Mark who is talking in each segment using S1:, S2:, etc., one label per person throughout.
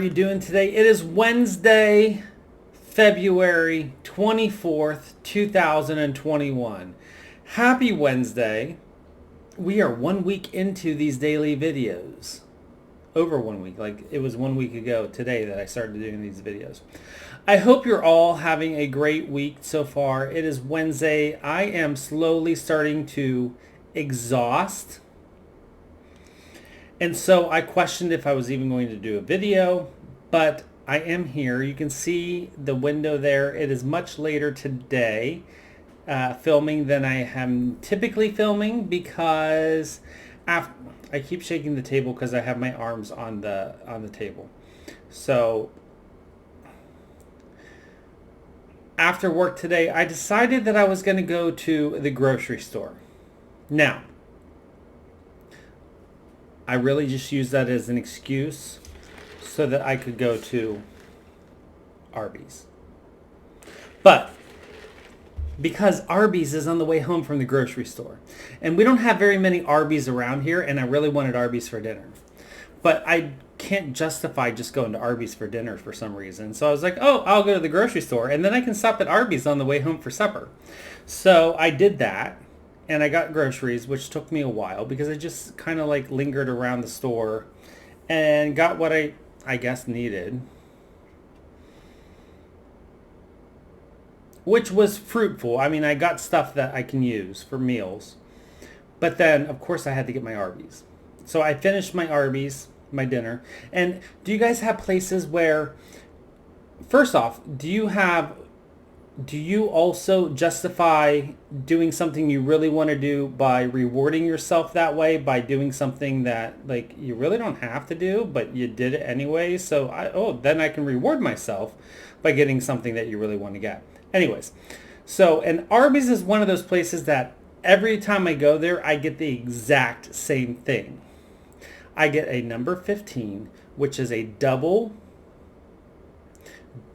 S1: you doing today? It is Wednesday, February 24th, 2021. Happy Wednesday. We are 1 week into these daily videos. Over 1 week, like it was 1 week ago today that I started doing these videos. I hope you're all having a great week so far. It is Wednesday. I am slowly starting to exhaust. And so I questioned if I was even going to do a video, but I am here. You can see the window there. It is much later today filming than I am typically filming because I keep shaking the table because I have my arms on the table. So after work today, I decided that I was going to go to the grocery store. Now, I really just used that as an excuse so that I could go to Arby's. But because Arby's is on the way home from the grocery store, and we don't have very many Arby's around here, and I really wanted Arby's for dinner. But I can't justify just going to Arby's for dinner for some reason. So I was like, oh, I'll go to the grocery store, and then I can stop at Arby's on the way home for supper. So I did that. And I got groceries, which took me a while because I just kind of like lingered around the store and got what I guess needed. Which was fruitful. I mean, I got stuff that I can use for meals. But then, of course, I had to get my Arby's. So I finished my Arby's, my dinner. And do you guys have places where, first off, do you also justify doing something you really want to do by rewarding yourself that way, by doing something that like you really don't have to do, but you did it anyway? So then I can reward myself by getting something that you really want to get. Anyways, and Arby's is one of those places that every time I go there, I get the exact same thing. I get a number 15, which is a double.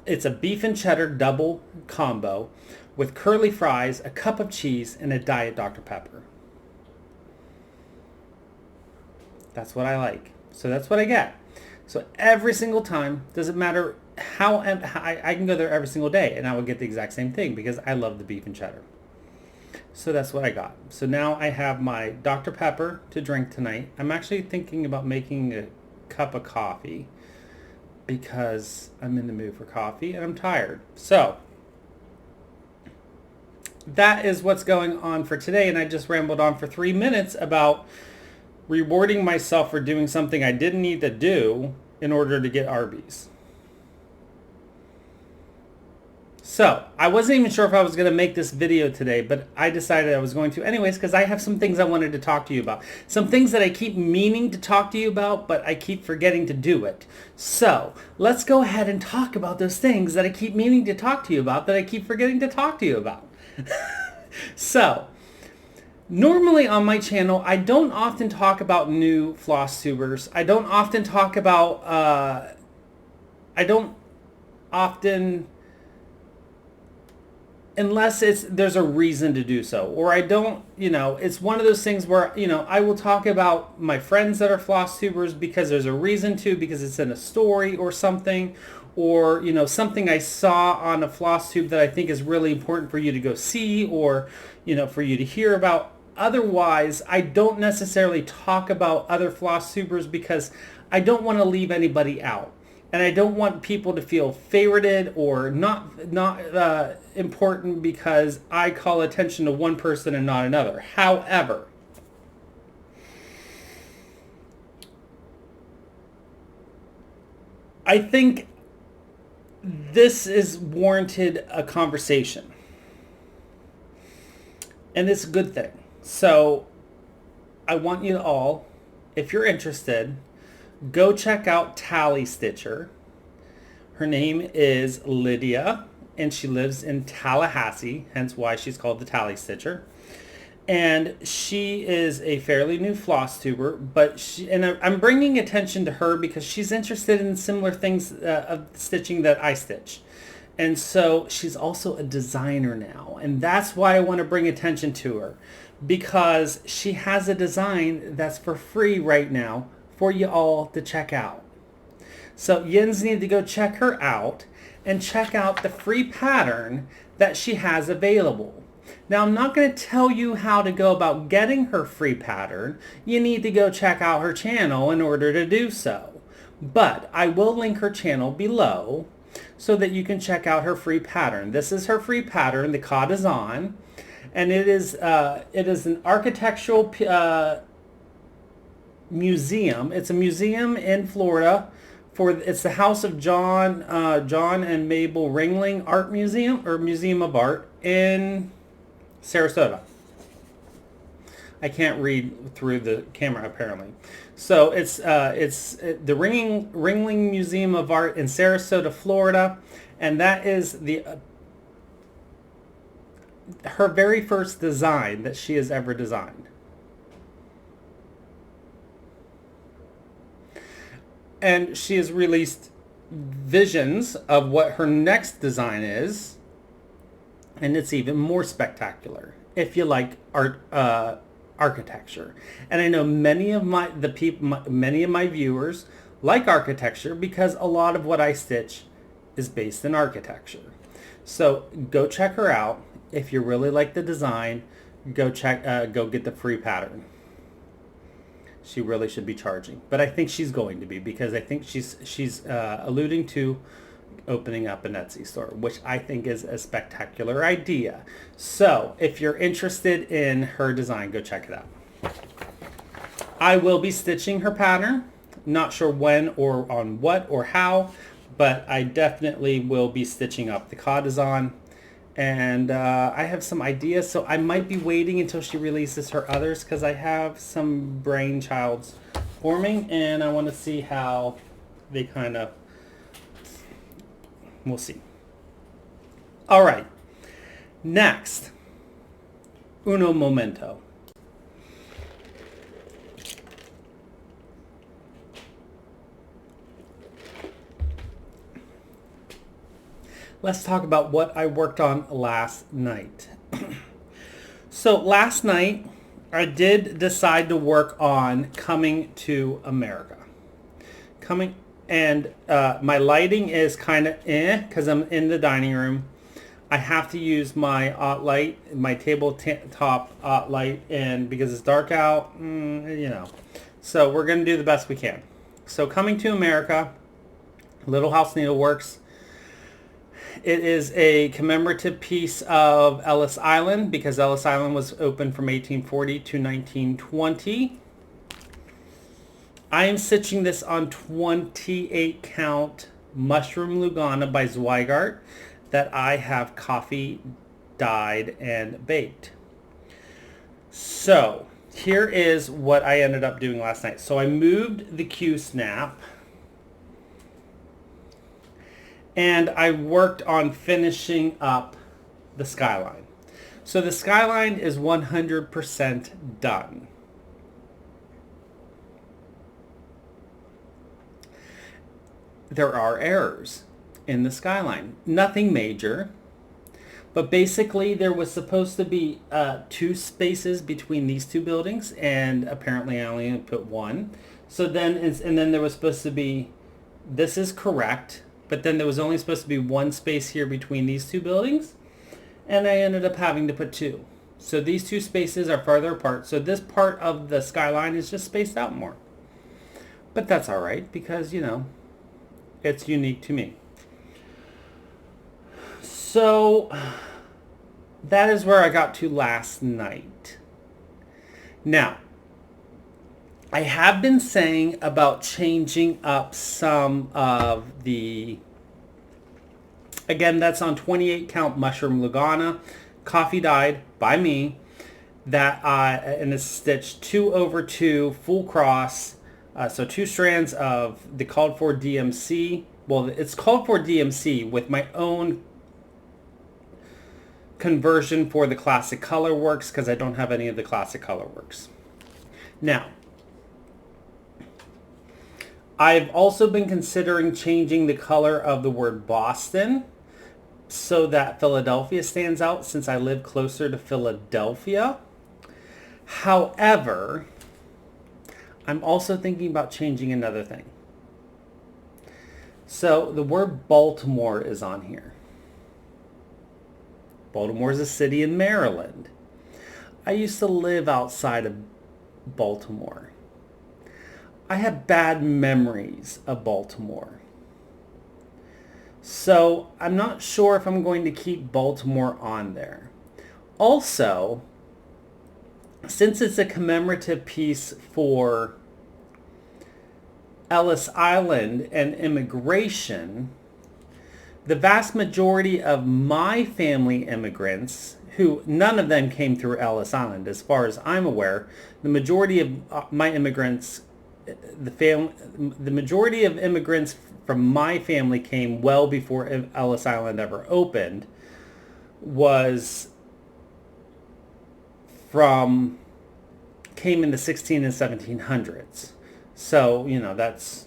S1: It's a beef and cheddar double combo with curly fries, a cup of cheese, and a Diet Dr. Pepper. That's what I like. So that's what I get. So every single time, doesn't matter how I can go there every single day and I will get the exact same thing because I love the beef and cheddar. So that's what I got. So now I have my Dr. Pepper to drink tonight. I'm actually thinking about making a cup of coffee because I'm in the mood for coffee and I'm tired. So that is what's going on for today. And I just rambled on for 3 minutes about rewarding myself for doing something I didn't need to do in order to get Arby's. So I wasn't even sure if I was going to make this video today, but I decided I was going to anyways because I have some things I wanted to talk to you about. Some things that I keep meaning to talk to you about, but I keep forgetting to do it. So let's go ahead and talk about those things that I keep meaning to talk to you about that I keep forgetting to talk to you about. So normally on my channel, I don't often talk about new FlossTubers. I don't often talk about, unless there's a reason to do so, or I don't, it's one of those things where, I will talk about my friends that are FlossTubers because there's a reason to, because it's in a story or something, or, something I saw on a FlossTube that I think is really important for you to go see or, for you to hear about. Otherwise, I don't necessarily talk about other FlossTubers because I don't want to leave anybody out. And I don't want people to feel favorited or not important because I call attention to one person and not another. However, I think this is warranted a conversation. And it's a good thing. So I want you all, if you're interested, go check out Tally Stitcher. Her name is Lydia, and she lives in Tallahassee, hence why she's called the Tally Stitcher. And she is a fairly new FlossTuber, but I'm bringing attention to her because she's interested in similar things of stitching that I stitch. And so she's also a designer now, and that's why I want to bring attention to her, because she has a design that's for free right now for you all to check out. So yins need to go check her out and check out the free pattern that she has available. Now, I'm not going to tell you how to go about getting her free pattern. You need to go check out her channel in order to do so. But I will link her channel below so that you can check out her free pattern. This is her free pattern. The cod is on. And it is an architectural museum. It's a museum in Florida. It's the House of John and Mabel Ringling Art Museum, or Museum of Art in Sarasota. I can't read through the camera apparently. So it's the Ringling Museum of Art in Sarasota, Florida, and that is her very first design that she has ever designed. And she has released visions of what her next design is, and it's even more spectacular if you like architecture. And I know many of my viewers like architecture because a lot of what I stitch is based in architecture. So go check her out. If you really like the design, go get the free pattern. She really should be charging, but I think she's going to be, because I think she's alluding to opening up an Etsy store, which I think is a spectacular idea. So if you're interested in her design, go check it out. I will be stitching her pattern. Not sure when or on what or how, but I definitely will be stitching up. The cod is on. And I have some ideas, so I might be waiting until she releases her others because I have some brainchilds forming, and I want to see how they kind of, we'll see. All right, next, uno momento. Let's talk about what I worked on last night. So last night, I did decide to work on Coming to America. My lighting is kind of because I'm in the dining room. I have to use my light, my tabletop light, and because it's dark out, So we're going to do the best we can. So Coming to America, Little House Needleworks. It is a commemorative piece of Ellis Island, because Ellis Island was open from 1840 to 1920. I am stitching this on 28 count Mushroom Lugana by Zweigart that I have coffee dyed and baked. So here is what I ended up doing last night. So I moved the Q snap, and I worked on finishing up the skyline. So the skyline is 100% done. There are errors in the skyline. Nothing major, but basically there was supposed to be 2 spaces between these 2 buildings, and apparently I only put 1. So then, and then there was supposed to be, this is correct, but then there was only supposed to be 1 space here between these 2 buildings, and I ended up having to put 2. So these 2 spaces are farther apart, so this part of the skyline is just spaced out more. But that's all right, because, it's unique to me. So that is where I got to last night. Now, I have been saying about changing up some of the, again, that's on 28 count Mushroom Lugana, coffee dyed by me, and it's stitched 2/2 full cross, so 2 strands of the called for DMC. Well, it's called for DMC with my own conversion for the Classic Color Works, because I don't have any of the Classic Color Works. Now, I've also been considering changing the color of the word Boston so that Philadelphia stands out, since I live closer to Philadelphia. However, I'm also thinking about changing another thing. So the word Baltimore is on here. Baltimore is a city in Maryland. I used to live outside of Baltimore. I have bad memories of Baltimore. So I'm not sure if I'm going to keep Baltimore on there. Also, since it's a commemorative piece for Ellis Island and immigration, the vast majority of my family immigrants, who none of them came through Ellis Island, as far as I'm aware, the majority of my immigrants, the majority of immigrants from my family came well before Ellis Island ever opened, came in the 16 and 1700s. So, that's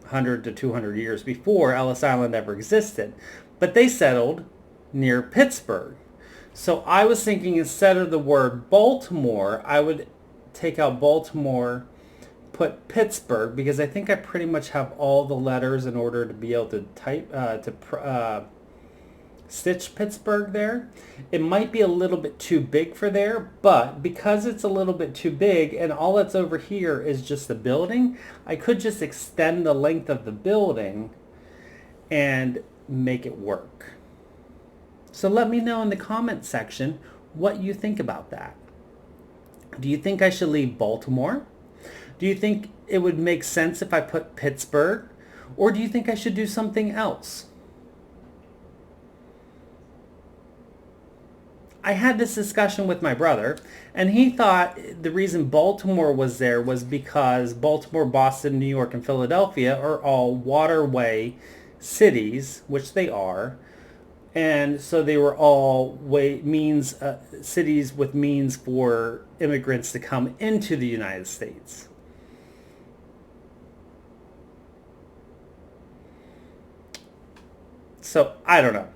S1: 100 to 200 years before Ellis Island ever existed. But they settled near Pittsburgh. So I was thinking instead of the word Baltimore, I would take out Baltimore, put Pittsburgh, because I think I pretty much have all the letters in order to be able to stitch Pittsburgh there. It might be a little bit too big for there, but because it's a little bit too big and all that's over here is just the building, I could just extend the length of the building and make it work. So let me know in the comment section what you think about that. Do you think I should leave Baltimore? Do you think it would make sense if I put Pittsburgh? Or do you think I should do something else? I had this discussion with my brother, and he thought the reason Baltimore was there was because Baltimore, Boston, New York, and Philadelphia are all waterway cities, which they are, and so they were all cities with means for immigrants to come into the United States. So I don't know.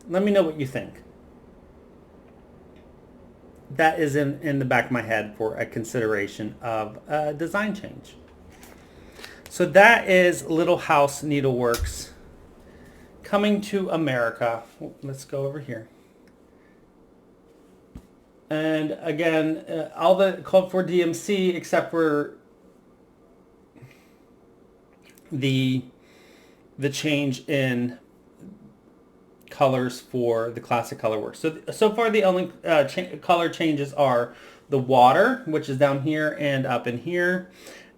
S1: Let me know what you think. That is in the back of my head for a consideration of a design change. So that is Little House Needleworks coming to America. Let's go over here. And again, all the called for DMC except for the change in colors for the classic color work. So far the only color changes are the water, which is down here and up in here,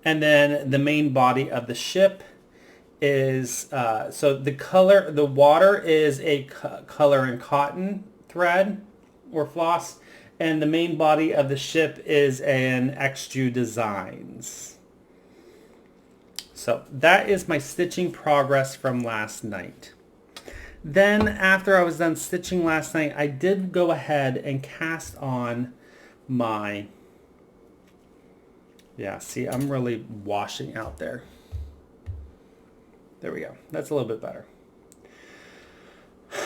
S1: and then the main body of the ship is so the water is a color in cotton thread or floss, and the main body of the ship is an Exude Designs. So that is my stitching progress from last night. Then after I was done stitching last night, I did go ahead and cast on my, see, I'm really washing out there. There we go. That's a little bit better.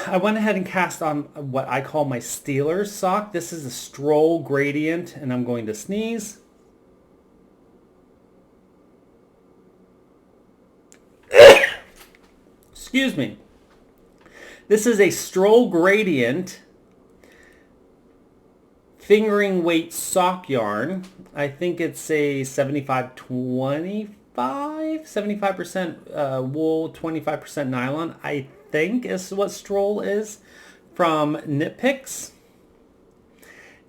S1: I went ahead and cast on what I call my Steelers sock. This is a stroll gradient, and I'm going to sneeze. Excuse me. This is a stroll gradient fingering weight sock yarn. I think it's a 75-25, 75% wool, 25% nylon, I think is what stroll is, from Knit Picks.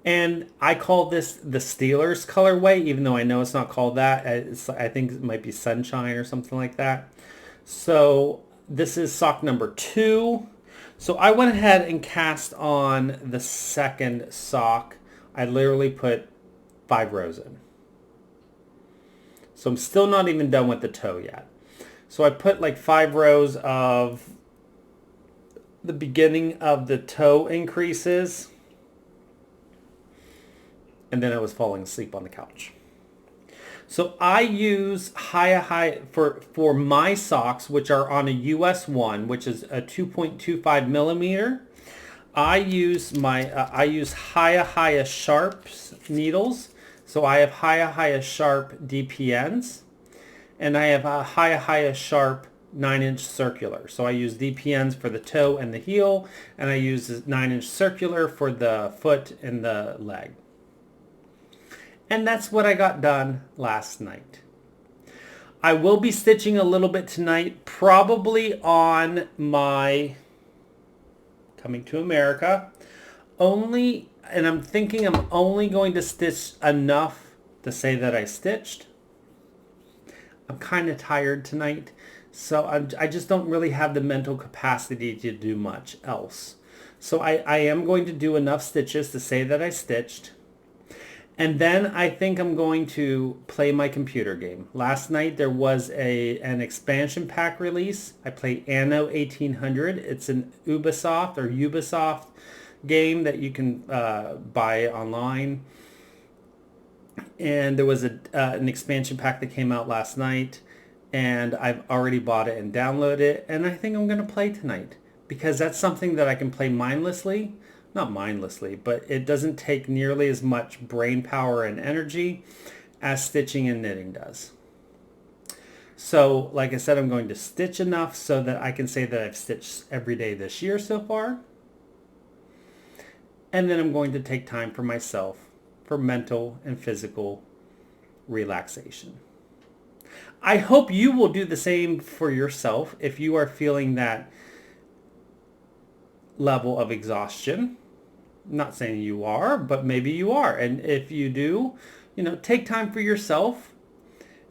S1: And I call this the Steelers colorway, even though I know it's not called that. I think it might be Sunshine or something like that. So this is sock number 2. So I went ahead and cast on the second sock. I literally put 5 rows in. So I'm still not even done with the toe yet. So I put like 5 rows of the beginning of the toe increases. And then I was falling asleep on the couch. So I use high for my socks, which are on a US 1, which is a 2.25 millimeter. I use Haya Sharps needles. So I have Haya Sharp DPNs, and I have Haya Sharp 9-inch circular. So I use DPNs for the toe and the heel, and I use 9-inch circular for the foot and the leg. And that's what I got done last night. I will be stitching a little bit tonight, probably on my Coming to America. And I'm thinking I'm only going to stitch enough to say that I stitched. I'm kind of tired tonight, so I just don't really have the mental capacity to do much else. So I am going to do enough stitches to say that I stitched. And then I think I'm going to play my computer game. Last night there was an expansion pack release. I played Anno 1800. It's an Ubisoft game that you can buy online. And there was an expansion pack that came out last night, and I've already bought it and downloaded it, and I think I'm going to play tonight because that's something that I can play mindlessly. Not mindlessly, but it doesn't take nearly as much brain power and energy as stitching and knitting does. So, like I said, I'm going to stitch enough so that I can say that I've stitched every day this year so far. And then I'm going to take time for myself for mental and physical relaxation. I hope you will do the same for yourself if you are feeling that level of exhaustion. I'm not saying you are, but maybe you are. And if you do, take time for yourself.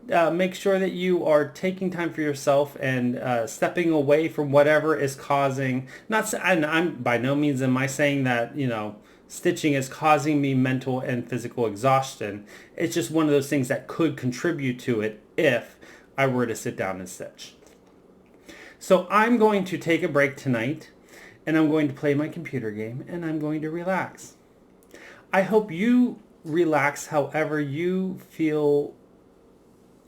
S1: Make sure that you are taking time for yourself and stepping away from whatever is causing, I'm by no means am I saying that, stitching is causing me mental and physical exhaustion. It's just one of those things that could contribute to it if I were to sit down and stitch. So I'm going to take a break tonight, and I'm going to play my computer game, and I'm going to relax. I hope you relax however you feel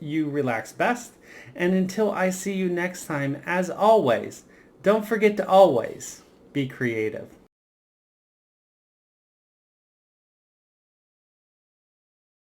S1: you relax best. And until I see you next time, as always, don't forget to always be creative.